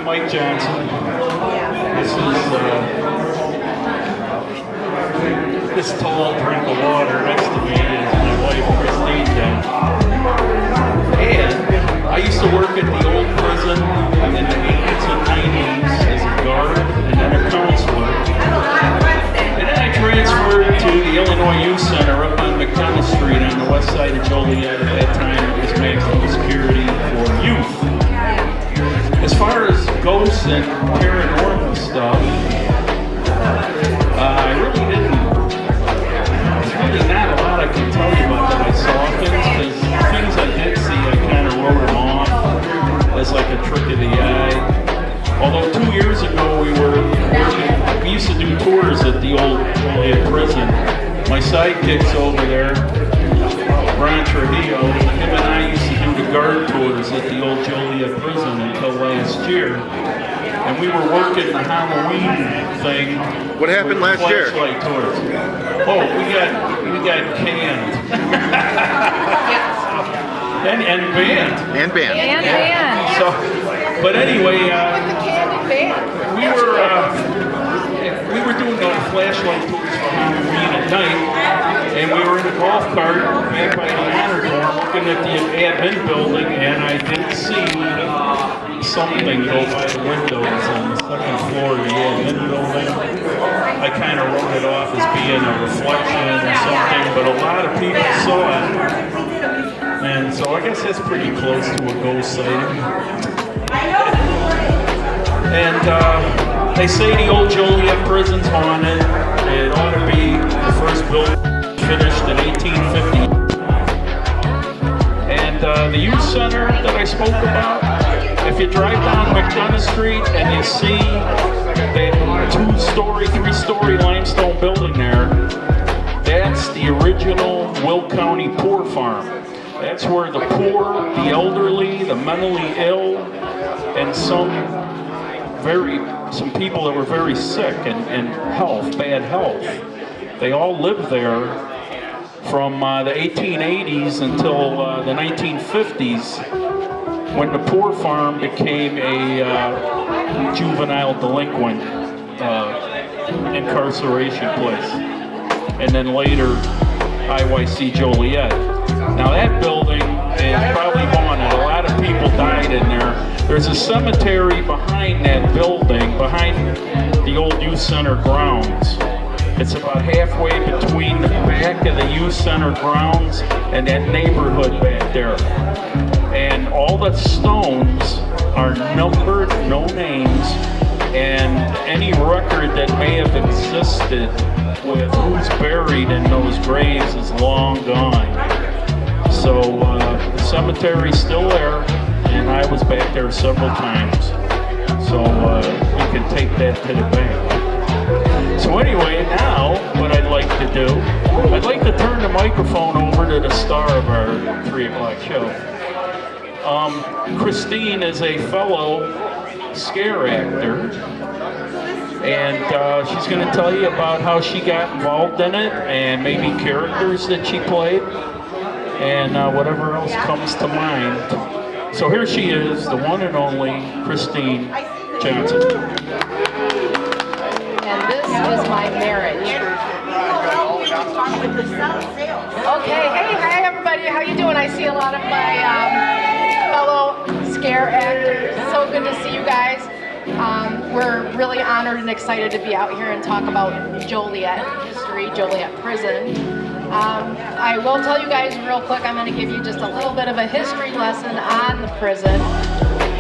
Mike Johnson. This tall drink of water next to me is my wife Christine. And I used to work at the old prison in the 80s and 90s as a guard and then a counselor. And then I transferred to the Illinois Youth Center up on McDonough Street on the west side of Joliet. At that time it was maximum security for youth. As far as ghosts and paranormal stuff, I really didn't. There's really not a lot I can tell you about that I saw things, because things I did see, I kind of wrote them off as like a trick of the eye. Although 2 years ago we used to do tours at the old Joliet prison. My sidekick's over there, Ron Trujillo, him and I used to do the guard tours at the old Joliet prison until last year. And we were working the Halloween thing. What happened last year? Flashlight tours. Oh, we got canned. and banned. And banned. So, but anyway, we were doing flashlight tours for Halloween at night, and we were in a golf cart back by the honor dorm looking at the admin building, and I did see something go by the windows on the second floor of the admin building. I kind of wrote it off as being a reflection or something, but a lot of people saw it. And so I guess that's pretty close to a ghost sighting. And they say the old Joliet prison's haunted. It ought to be the first building finished in 1850. And the youth center that I spoke about, if you drive down McDonough Street and you see that 2-story, 3-story limestone building there, that's the original Will County Poor Farm. That's where the poor, the elderly, the mentally ill, and some people that were very sick and bad health, they all lived there from the 1880s until the 1950s, when the Poor Farm became a juvenile delinquent incarceration place, and then later IYC Joliet. Now that building is probably haunted. A lot of people died in there. There's a cemetery behind that building, behind the old youth center grounds. It's about halfway between the back of the youth center grounds and that neighborhood back there. And all the stones are numbered, no names, and any record that may have existed with who's buried in those graves is long gone. So the cemetery's still there, and I was back there several times. So you can take that to the bank. So anyway, now what I'd like to do, I'd like to turn the microphone over to the star of our 3 o'clock show. Christine is a fellow scare actor, and she's going to tell you about how she got involved in it, and maybe characters that she played, and whatever else comes to mind. So here she is, the one and only Christine Johnson. And this is my marriage. Okay, hi everybody, how you doing? I see a lot of my fellow scare actors. So good to see you guys. We're really honored and excited to be out here and talk about Joliet history, Joliet prison. I will tell you guys real quick, I'm going to give you just a little bit of a history lesson on the prison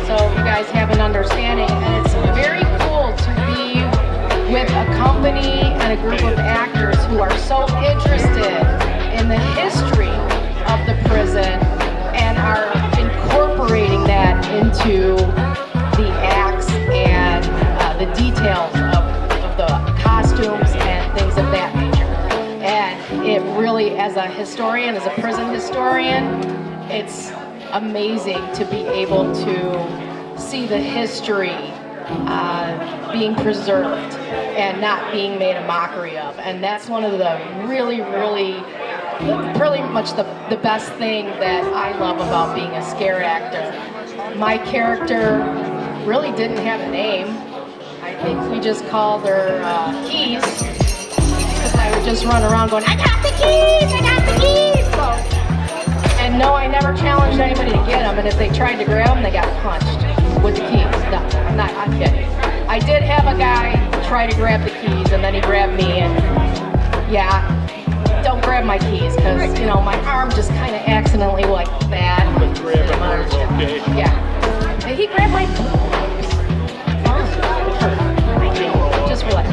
so you guys have an understanding. And it's very cool to be with a company and a group of actors who are so interested in the history of the prison and are incorporating that into the acts and the details of the costumes and things of that nature. And it really, as a historian, as a prison historian, it's amazing to be able to see the history being preserved and not being made a mockery of. And that's one of the really much the best thing that I love about being a scare actor. My character really didn't have a name. I think we just called her Keys, because I would just run around going, I got the keys, I got the keys. So, and no, I never challenged anybody to get them, and if they tried to grab them, they got punched with the keys. No, I'm kidding. I did have a guy try to grab the keys, and then he grabbed me, and yeah, don't grab my keys, because, you know, my arm just kind of accidentally like that. Okay. Yeah. And he grabbed my just relax.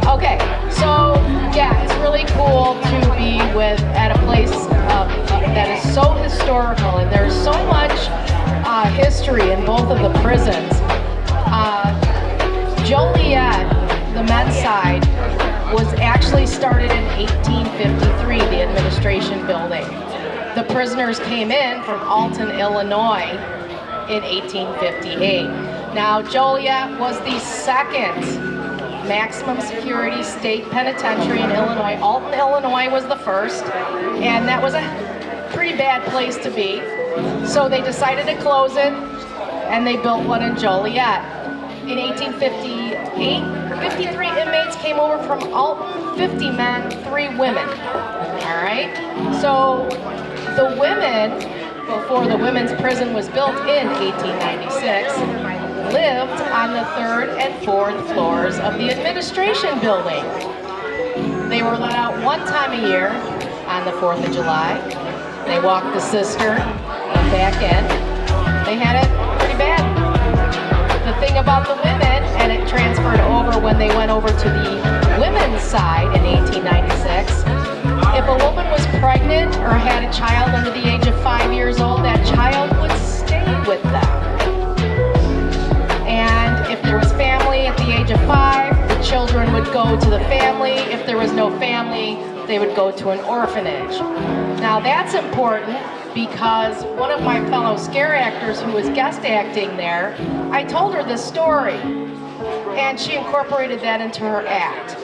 Okay, so yeah, it's really cool to be at a place that is so historical, and there's so much history in both of the prisons. Joliet, the men's side, was actually started in 1853, the administration building. The prisoners came in from Alton, Illinois in 1858. Now, Joliet was the second maximum security state penitentiary in Illinois. Alton, Illinois was the first, and that was a pretty bad place to be. So they decided to close it, and they built one in Joliet. In 1858, 53 inmates came over from Alton, 50 men, 3 women. All right? So the women, before the women's prison was built in 1896, lived on the 3rd and 4th floors of the administration building. They were let out one time a year on the 4th of July. They walked the cistern back in. They had it pretty bad. The thing about the women, and it transferred over when they went over to the women's side in 1896, if a woman was pregnant or had a child under the age of 5 years old, that child would stay with them. And if there was family at the age of 5, the children would go to the family. If there was no family, they would go to an orphanage. Now that's important because one of my fellow scare actors who was guest acting there, I told her this story, and she incorporated that into her act.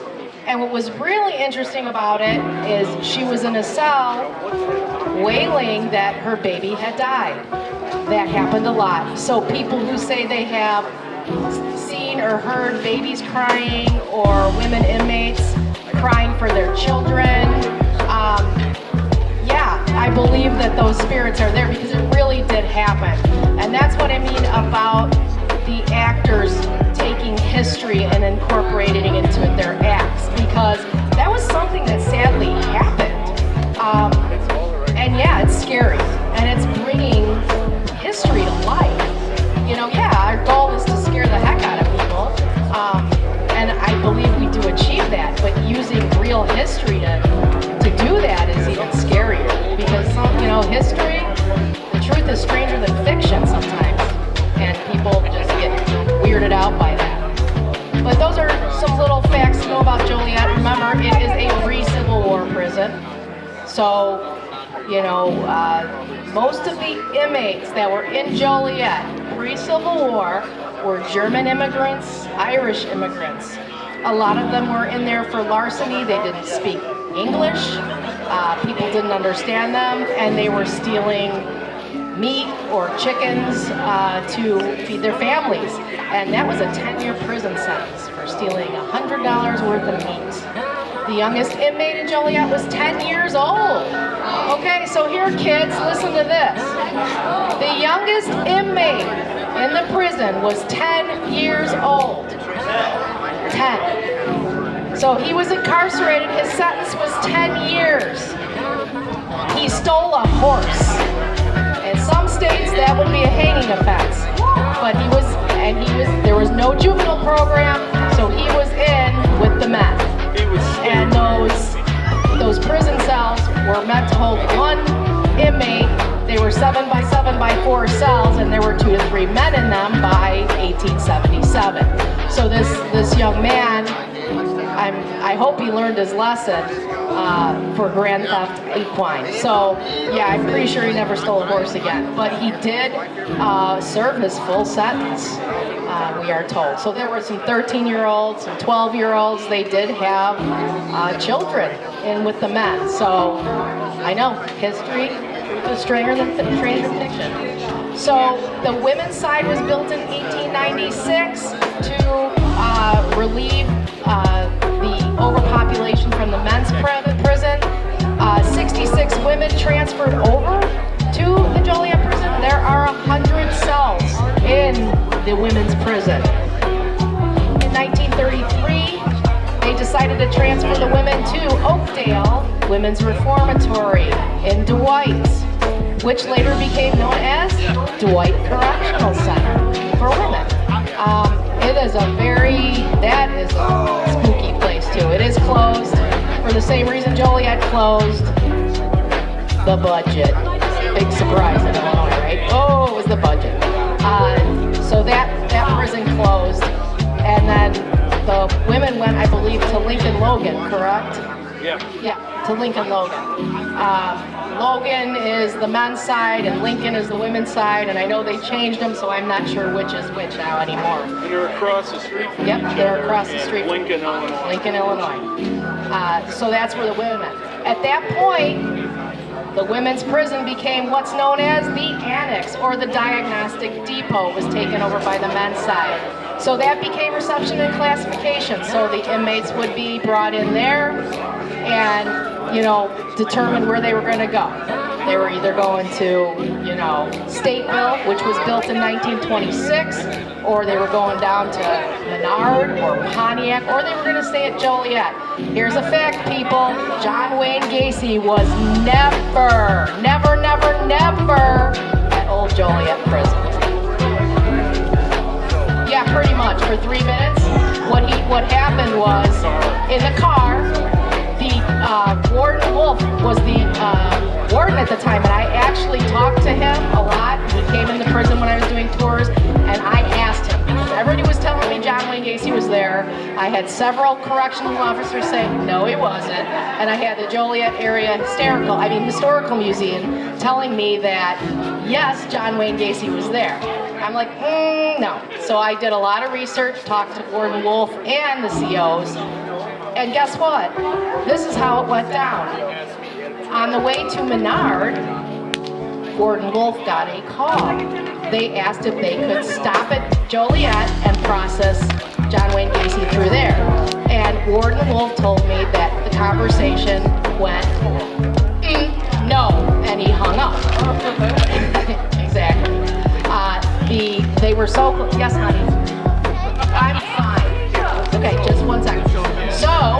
And what was really interesting about it is she was in a cell wailing that her baby had died. That happened a lot. So people who say they have seen or heard babies crying or women inmates crying for their children, yeah, I believe that those spirits are there because it really did happen. And that's what I mean about the actors taking history and incorporating it into their acts, because that was something that sadly happened. And yeah, it's scary, and it's bringing history to life. You know, yeah, our goal is to scare the heck out of people, and I believe we do achieve that, but using real history to do that is even scarier, because history, the truth is stranger than fiction sometimes, and people just get weirded out by that. But those are some little facts to know about Joliet. Remember, it is a pre-Civil War prison. So, most of the inmates that were in Joliet pre-Civil War were German immigrants, Irish immigrants. A lot of them were in there for larceny. They didn't speak English. People didn't understand them, and they were stealing meat or chickens to feed their families. And that was a 10-year prison sentence for stealing $100 worth of meat. The youngest inmate in Joliet was 10 years old. Okay, so here, kids, listen to this. The youngest inmate in the prison was 10 years old. 10. So he was incarcerated. His sentence was 10 years. He stole a horse. In some states, that would be a hanging offense. But there was no juvenile program, so he was in with the men. And those prison cells were meant to hold one inmate. They were 7 by 7 by 4 cells, and there were 2 to 3 men in them by 1877. So this young man, I hope he learned his lesson for grand theft equine. So yeah, I'm pretty sure he never stole a horse again. But he did serve his full sentence, we are told. So there were some 13-year-olds, some 12-year-olds. They did have children in with the men. So I know history is stranger than fiction. So the women's side was built in 1896 to relieve the overpopulation from the men's prison. 66 women transferred over to the Joliet prison. There are 100 cells in the women's prison. In 1933, they decided to transfer the women to Oakdale Women's Reformatory in Dwight, which later became known as Dwight Correctional Center for women. That is a spooky place too. It is closed for the same reason Joliet closed. The budget. Big surprise in Illinois, right? Oh, it was the budget. So that prison closed, and then the women went, I believe, to Lincoln Logan, correct? Yeah, to Lincoln Logan. Logan is the men's side and Lincoln is the women's side, and I know they changed them, so I'm not sure which is which now anymore. And they're across the street from Yep, they're across the street. Lincoln, Illinois. Lincoln, Illinois. So that's where the women met. At that point, the women's prison became what's known as the annex, or the diagnostic depot was taken over by the men's side. So that became reception and classification. So the inmates would be brought in there and, determine where they were going to go. They were either going to, Stateville, which was built in 1926, or they were going down to Menard or Pontiac, or they were going to stay at Joliet. Here's a fact, people. John Wayne Gacy was never at Old Joliet Prison. Yeah, pretty much, for 3 minutes. What happened was, in the car, the Warden Wolf was the warden at the time, and I actually talked to him a lot. He came into prison when I was doing tours, and I asked him, because everybody was telling me John Wayne Gacy was there. I had several correctional officers say, no, he wasn't. And I had the Joliet Area Historical Museum telling me that, yes, John Wayne Gacy was there. I'm like, no. So I did a lot of research, talked to Warden Wolf and the COs, and guess what? This is how it went down. On the way to Menard, Warden Wolf got a call. They asked if they could stop at Joliet and process John Wayne Gacy through there. And Warden Wolf told me that the conversation went, no, and he hung up. Exactly. They were so close. Yes, honey. I'm fine. Okay, just 1 second. So,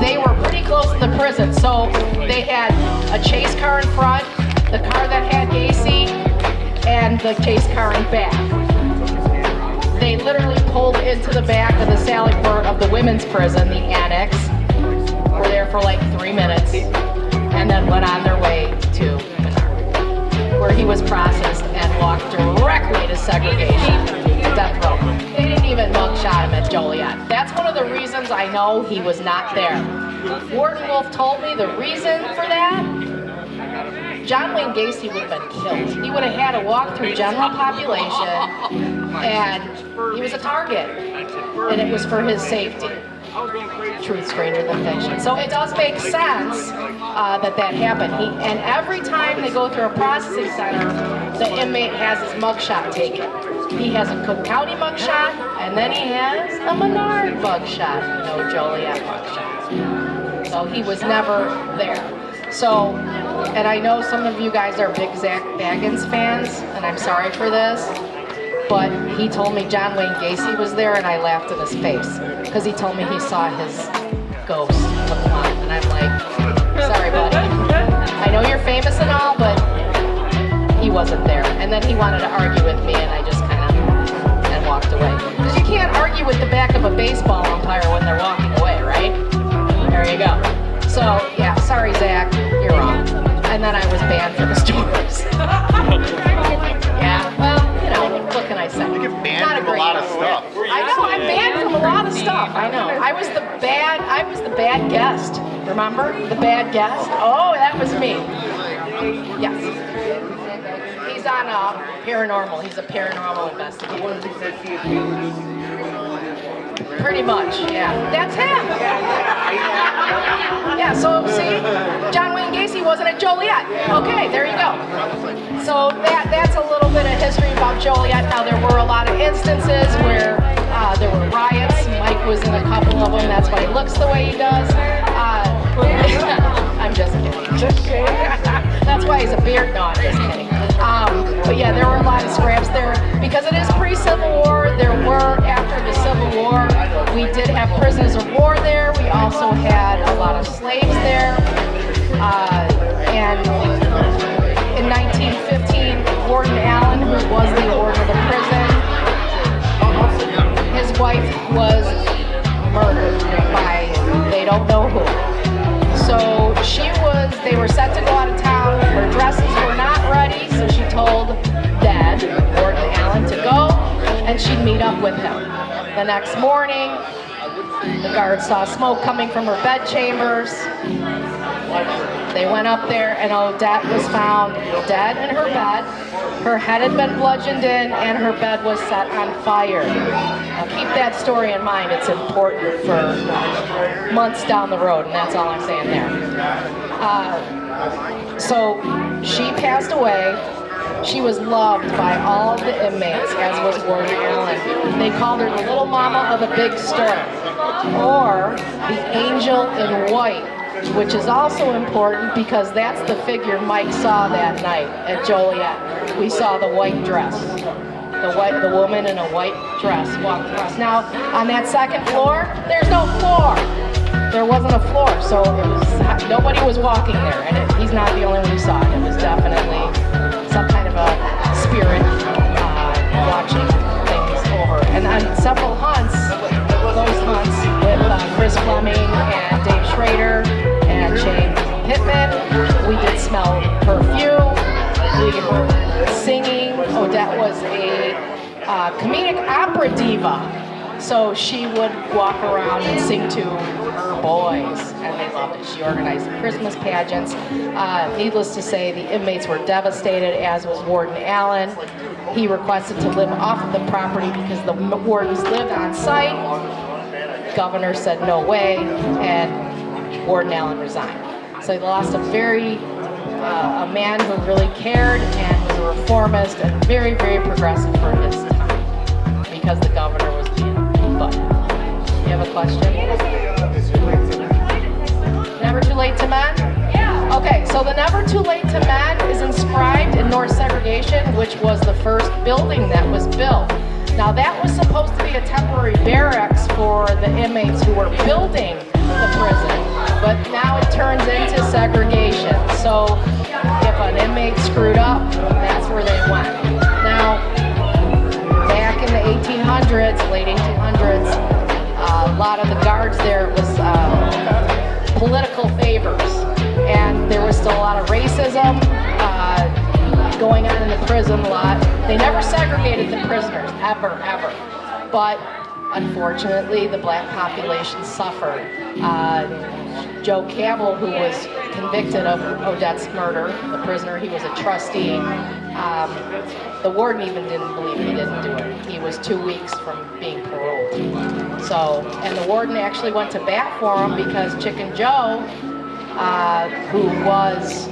they were pretty close to the prison. So, they had a chase car in front, the car that had Gacy, and the chase car in back. They literally pulled into the back of the Sally Port of the women's prison, the annex. Were there for like 3 minutes, and then went on their way to Menard, where he was processed and walked directly to segregation, death row. They didn't even mugshot him at Joliet. That's one of the reasons I know he was not there. Warden Wolf told me the reason for that, John Wayne Gacy would have been killed. He would have had to walk through general population, and he was a target, and it was for his safety. Truth stranger than fiction. So it does make sense that happened. And every time they go through a processing center, the inmate has his mugshot taken. He has a Cook County mugshot, and then he has a Menard mugshot. No Joliet mugshot. So he was never there. So, and I know some of you guys are big Zach Baggins fans, and I'm sorry for this, but he told me John Wayne Gacy was there, and I laughed in his face, because he told me he saw his ghost look on, and I'm like, sorry, buddy. I know you're famous and all, but he wasn't there. And then he wanted to argue with me, and I just kind of and walked away. Because you can't argue with the back of a baseball umpire when they're walking away, right? There you go. So, yeah, sorry, Zach, you're wrong. And then I was banned from the stores. Yeah, well, what can I say? You get banned from a lot of stuff. I know, I'm banned from a lot of stuff. I know. I was the bad guest. Remember? The bad guest? Oh, that was me. Yes. He's on paranormal. He's a paranormal investigator. Pretty much, yeah. That's him. Yeah, so see, John Wayne Gacy wasn't at Joliet. Okay, there you go. So that's a little bit of history about Joliet. Now, there were a lot of instances where there were riots. Mike was in a couple of them. That's why he looks the way he does. I'm just kidding. Just kidding. That's why he's a beard. No, I'm just kidding. But yeah, there were a lot of scraps there. Because it is pre-Civil War, there were, after the Civil War, we did have prisoners of war there. We also had a lot of slaves there. And in 1915, Warden Allen, who was the warden of the prison, his wife was murdered by they don't know who. So they were set to go out of town. Her dresses were not ready, so she told Dad, Warden Allen, to go, and she'd meet up with him. The next morning, the guards saw smoke coming from her bed chambers. They went up there, and Odette was found dead in her bed. Her head had been bludgeoned in, and her bed was set on fire. Now keep that story in mind. It's important for months down the road, and that's all I'm saying there. So she passed away. She was loved by all of the inmates, as was Warden Allen. They called her the little mama of the big store, or the angel in white, which is also important because that's the figure Mike saw that night at Joliet. We saw the white dress. The woman in a white dress walked across. Now, on that second floor, there's no floor. There wasn't a floor, so nobody was walking there, and he's not the only one who saw it. It was definitely some kind of a spirit watching things over. And on several hunts, those hunts with Chris Fleming and Dave Schrader and Shane Pittman, we did smell perfume. We heard singing. Odette was a comedic opera diva, so she would walk around and sing to her boys, and they loved it. She organized Christmas pageants. Needless to say, the inmates were devastated, as was Warden Allen. He requested to live off of the property because the wardens lived on site. The governor said no way, and Warden Allen resigned. So he lost a man who really cared and was a reformist and very, very progressive for his time because the governor was being but. You have a question? Never Too Late to Mend? Yeah. Okay, so the Never Too Late to Mend is inscribed in North Segregation, which was the first building that was built. Now that was supposed to be a temporary barracks for the inmates who were building the prison, but now it turns into segregation. So if an inmate screwed up, that's where they went. Now, back in the 1800s, late 1800s, a lot of the guards there, it was political favors, and there was still a lot of racism going on in the prison a lot. They never segregated the prisoners, ever. But unfortunately, the black population suffered. Joe Campbell, who was convicted of Odette's murder, the prisoner, he was a trustee. The warden even didn't believe he didn't do it. He was 2 weeks from being paroled. So, and the warden actually went to bat for him because Chicken Joe, who was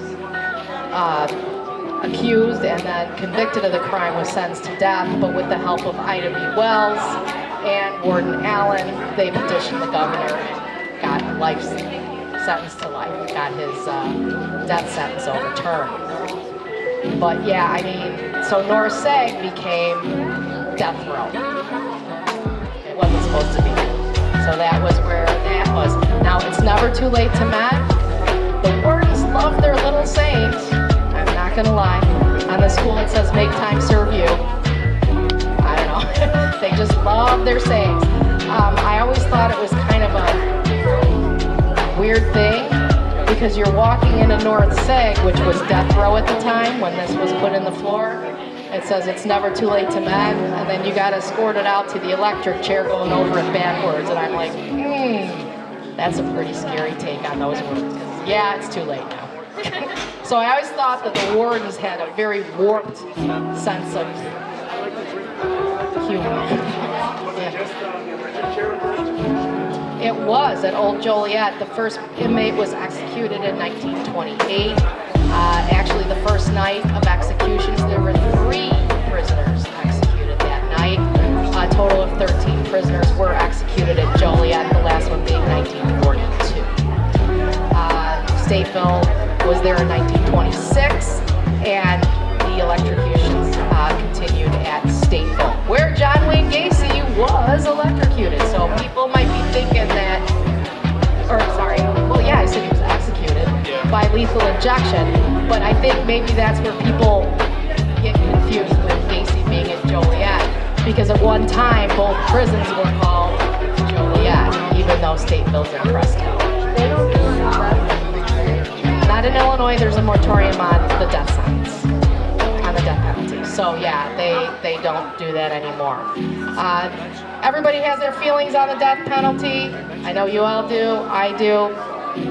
accused and then convicted of the crime, was sentenced to death, but with the help of Ida B. Wells and Warden Allen, they petitioned the governor and got life sentence to life, got his death sentence overturned. But yeah, I mean, so North Seg became death row. It wasn't supposed to be. So that was where that was. Now, it's never too late to mend. The wardens love their little sayings. I'm not gonna lie. On the school it says, make time serve you. I don't know. They just love their sayings. I always thought it was kind of a weird thing because you're walking into North Seg, which was death row at the time when this was put in the floor. It says it's never too late to mend, and then you got escorted out to the electric chair going over it backwards, and I'm like, that's a pretty scary take on those words. Yeah, it's too late now. So I always thought that the wardens had a very warped sense of It was at Old Joliet. The first inmate was executed in 1928. Actually, the first night of executions, there were 3 prisoners executed that night. A total of 13 prisoners were executed at Joliet, the last one being 1942. Stateville was there in 1926, and the electrocutions continued at Stateville, where John Wayne Gacy was electrocuted. So people might be thinking that, or sorry, well, yeah, I said he was executed by lethal injection, but I think maybe that's where people get confused with Gacy being at Joliet, because at one time both prisons were called Joliet, even though Stateville's in Preston. Not in Illinois, there's a moratorium on the death sentence, on the death penalty. So yeah, they don't do that anymore. Everybody has their feelings on the death penalty. I know you all do, I do.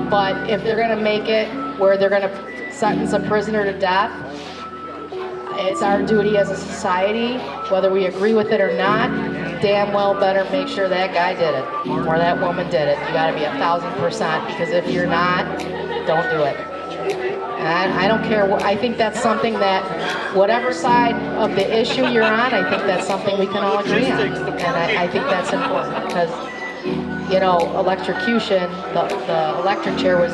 But if they're gonna make it where they're gonna sentence a prisoner to death, it's our duty as a society, whether we agree with it or not, damn well better make sure that guy did it, or that woman did it. You gotta be 1,000%, because if you're not, don't do it. And I don't care, I think that's something that, whatever side of the issue you're on, I think that's something we can all agree on. And I think that's important, because, you know, electrocution, the electric chair was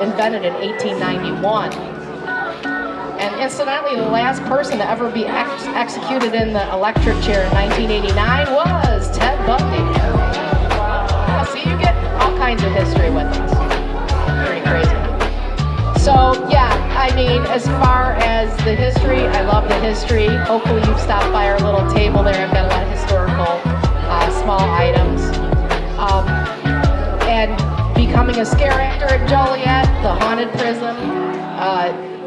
invented in 1891. And incidentally, the last person to ever be executed in the electric chair in 1989 was Ted Bundy. Wow. See, you get all kinds of history with us. Pretty crazy. So, yeah, I mean, as far as the history, I love the history. Hopefully you've stopped by our little table there. I've got a lot of historical small items. And becoming a scare actor at Joliet, the haunted prison,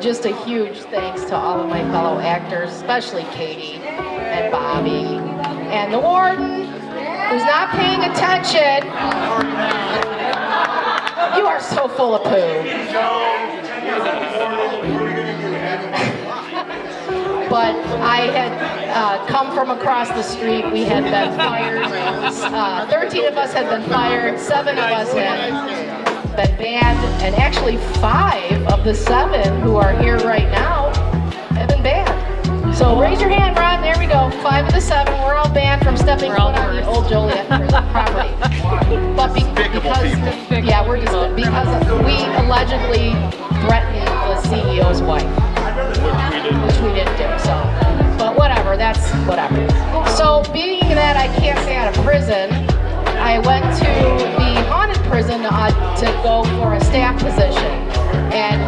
just a huge thanks to all of my fellow actors, especially Katie and Bobby and the warden, who's not paying attention. You are so full of poo. But I had come from across the street. We had been fired. 13 of us had been fired. 7 of us had been banned. And actually 5 of the 7 who are here right now have been banned. So raise your hand, Ron. There we go. 5 of the 7. We're all banned from stepping foot on the Old Joliet prison property. But because we allegedly threatened the CEO's wife. Which we didn't do, so. But whatever, that's whatever. So being that I can't stay out of prison, I went to the haunted prison to go for a staff position. And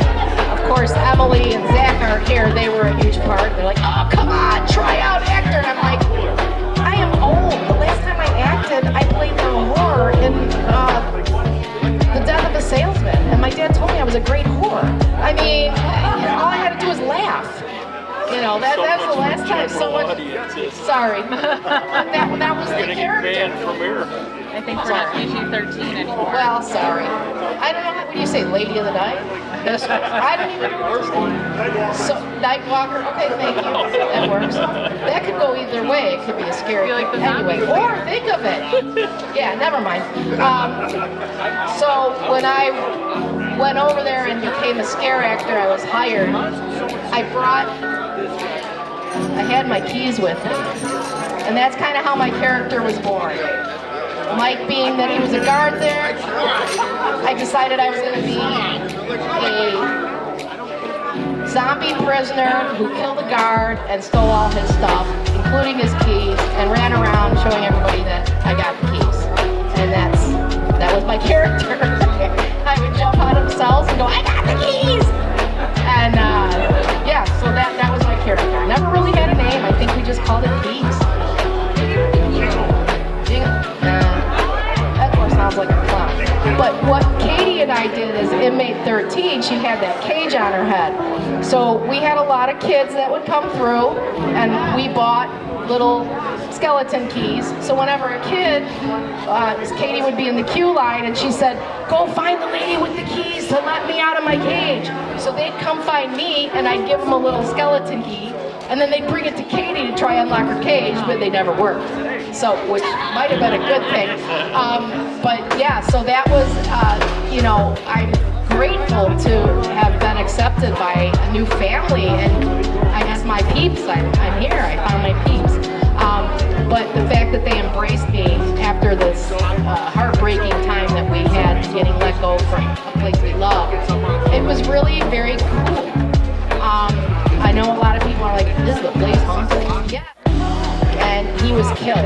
of course, Emily and Zach aren't here. They were a huge part. They're like, oh, come on, try out actor. And I'm like, I am old. The last time I acted, I played the whore in The Death of a Salesman. And my dad told me I was a great whore. I mean, all I had to do was laugh. You know, that was the last time someone. Sorry, that was the character. From here. I think we're not PG-13 anymore. Well, sorry. I don't know what do you say, Lady of the Night? I don't even know what to say. So, Nightwalker. Okay, thank you. That works. That could go either way. It could be a scary Like the anyway. Or think of it. Yeah, never mind. So when I went over there and became a scare actor, I was hired. I had my keys with me. And that's kind of how my character was born. Mike being that he was a guard there, I decided I was going to be a zombie prisoner who killed a guard and stole all his stuff, including his keys, and ran around showing everybody that I got the keys. And that was my character. I would jump out of cells and go, I got the keys! And yeah, so that was my character. Never really had a name. I think we just called it Keys. That of course sounds like a clown. But what Katie and I did as inmate 13, she had that cage on her head. So we had a lot of kids that would come through, and we bought little skeleton keys. So whenever a kid, Katie would be in the queue line, and she said, go find the lady with the keys to let me out of my cage. So they'd come find me, and I'd give them a little skeleton key, And then they'd bring it to Katie to try and unlock her cage, but they never worked. So, which might have been a good thing. But yeah, so that was, you know, I'm grateful to have been accepted by a new family, and I guess my peeps, I'm here, I found my peeps. But the fact that they embraced me after this heartbreaking time that we had getting let go from a place we love, it was really very cool. I know a lot of people are like, this is the place haunted. Yeah. And he was killed.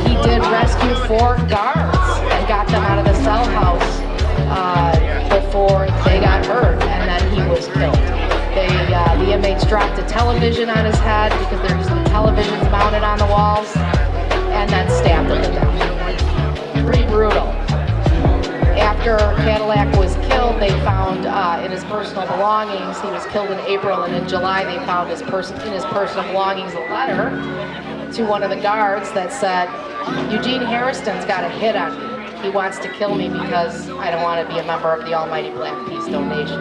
He did rescue 4 guards and got them out of the cell house before they got hurt, and then he was killed. The inmates dropped a television on his head because there's some televisions mounted on the walls, and then stabbed him to death. Pretty brutal. After Cadillac was killed, they found in his personal belongings, he was killed in April, and in July they found in his personal belongings a letter to one of the guards that said, Eugene Harrison's got a hit on me. He wants to kill me because I don't want to be a member of the Almighty Black Peace Donation.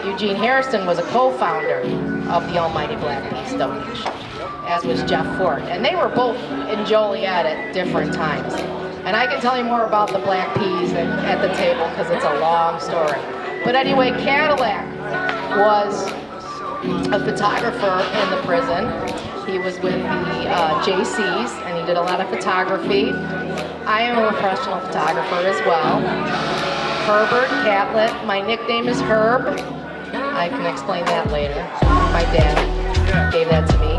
Eugene Harrison was a co-founder of the Almighty Black Peace Donation, as was Jeff Ford. And they were both in Joliet at different times. And I can tell you more about the Black Peas at the table because it's a long story. But anyway, Cadillac was a photographer in the prison. He was with the JCs, and he did a lot of photography. I am a professional photographer as well. Herbert Catlett, my nickname is Herb. I can explain that later. My dad gave that to me.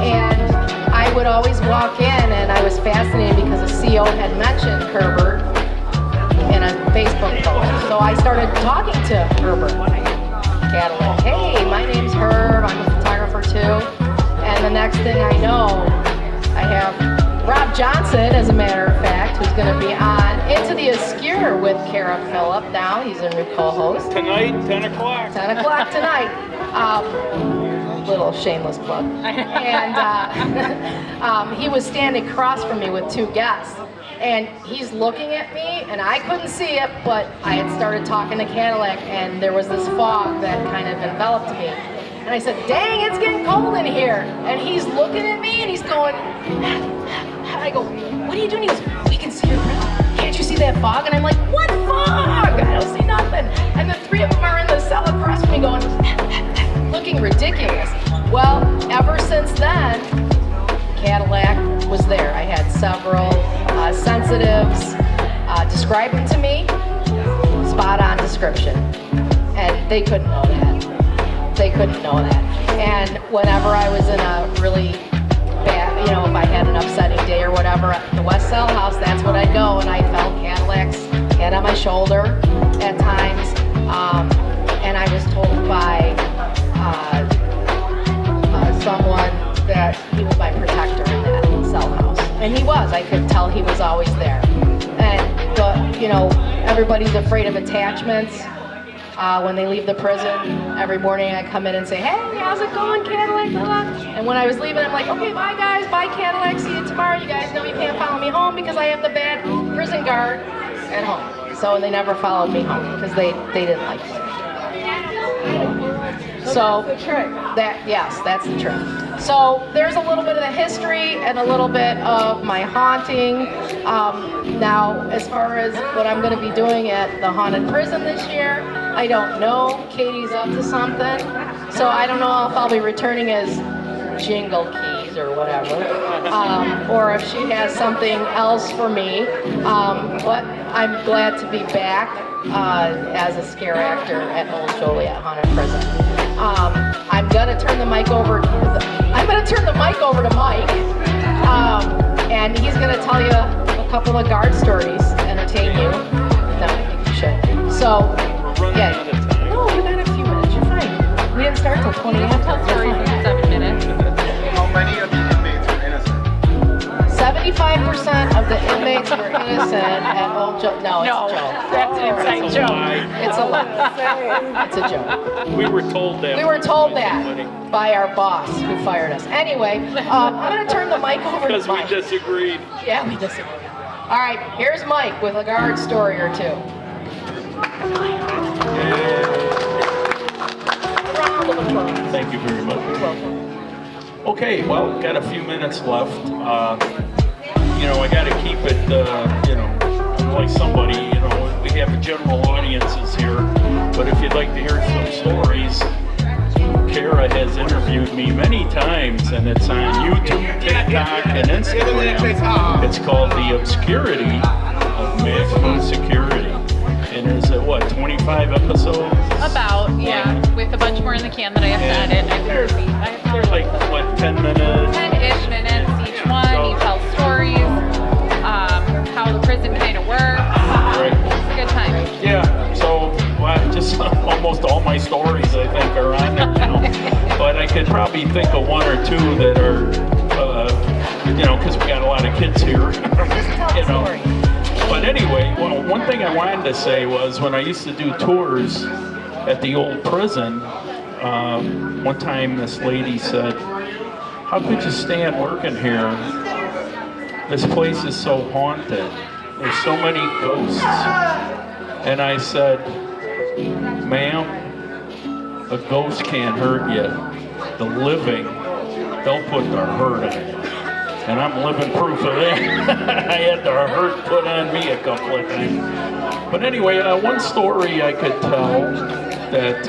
And I would always walk in, and I was fascinated because a CO had mentioned Herbert in a Facebook post. So I started talking to Herbert Cadillac. Hey, my name's Herb, I'm a photographer too. And the next thing I know, I have Rob Johnson, as a matter of fact, who's going to be on Into the Obscure with Kara Phillip now. He's a new co-host. Tonight, 10 o'clock. 10 o'clock tonight. Little shameless plug. And he was standing across from me with 2 guests. And he's looking at me, and I couldn't see it, but I had started talking to Cadillac, and there was this fog that kind of enveloped me. And I said, dang, it's getting cold in here. And he's looking at me, and he's going, I go, what are you doing? He goes, we can see your breath. Can't you see that fog? And I'm like, what fog? I don't see nothing. And the 3 of them are in the cell across from me going, looking ridiculous. Well, ever since then, Cadillac was there. I had several sensitives describe him to me, spot on description. And they couldn't know that. They couldn't know that. And whenever I was in a really bad, you know, if I had an upsetting day or whatever, at the West Cell House, that's what I'd go, and I felt Cadillac's head on my shoulder at times. And I was told by someone that he was my protector in that cell house. And he was. I could tell he was always there. And, you know, everybody's afraid of attachments. When they leave the prison, every morning I come in and say, hey, how's it going, Cadillac? And when I was leaving, I'm like, okay, bye guys, bye Cadillac, see you tomorrow. You guys know you can't follow me home because I have the bad prison guard at home. So they never followed me home because they didn't like me. So yes, that's the trick. So there's a little bit of the history and a little bit of my haunting. Now, as far as what I'm going to be doing at the haunted prison this year, I don't know. Katie's up to something. So I don't know if I'll be returning as Jingle Keys or whatever, or if she has something else for me. But I'm glad to be back as a scare actor at Old Joliet Haunted Prison. I'm gonna turn the mic over. I'm gonna turn the mic over to Mike, and he's gonna tell you a couple of guard stories, entertain you. No, I think you should. So, yeah. No, you got a few minutes. You're fine. We didn't start till 20 after. Stories in 7 minutes. How many of the inmates were innocent? 75% of the inmates were innocent at Old Joliet. No, it's a joke. That's an inside joke. It's a lie. It's a joke. We were told that. We were told that by our boss who fired us. Anyway, I'm going to turn the mic over to Because we Mike. disagreed. Yeah, we disagreed. All right, here's Mike with a guard story or two. Round of applause. Thank you very much. You're welcome. Okay, well, got a few minutes left. You know, I got to keep it, you know, like somebody, you know, we have general audiences here, but if you'd like to hear some stories, Kara has interviewed me many times, and it's on YouTube, TikTok, and Instagram. It's called The Obscurity of Maximum Security. And there's, what, 25 episodes? About, yeah, with a bunch more in the can that I have to edit. They're like, what, 10 minutes? 10-ish minutes each one. He tells stories, how the prison kind of works. Right. It's a good time. Yeah, so well, just almost all my stories, I think, are on there now. But I could probably think of one or two that are, you know, because we got a lot of kids here. You know. But anyway, well, one thing I wanted to say was when I used to do tours at the old prison, one time this lady said, "How could you stand working here? This place is so haunted. There's so many ghosts." And I said, "Ma'am, a ghost can't hurt you. The living, they'll put their hurt in it." And I'm living proof of that. I had the hurt put on me a couple of times. But anyway, one story I could tell that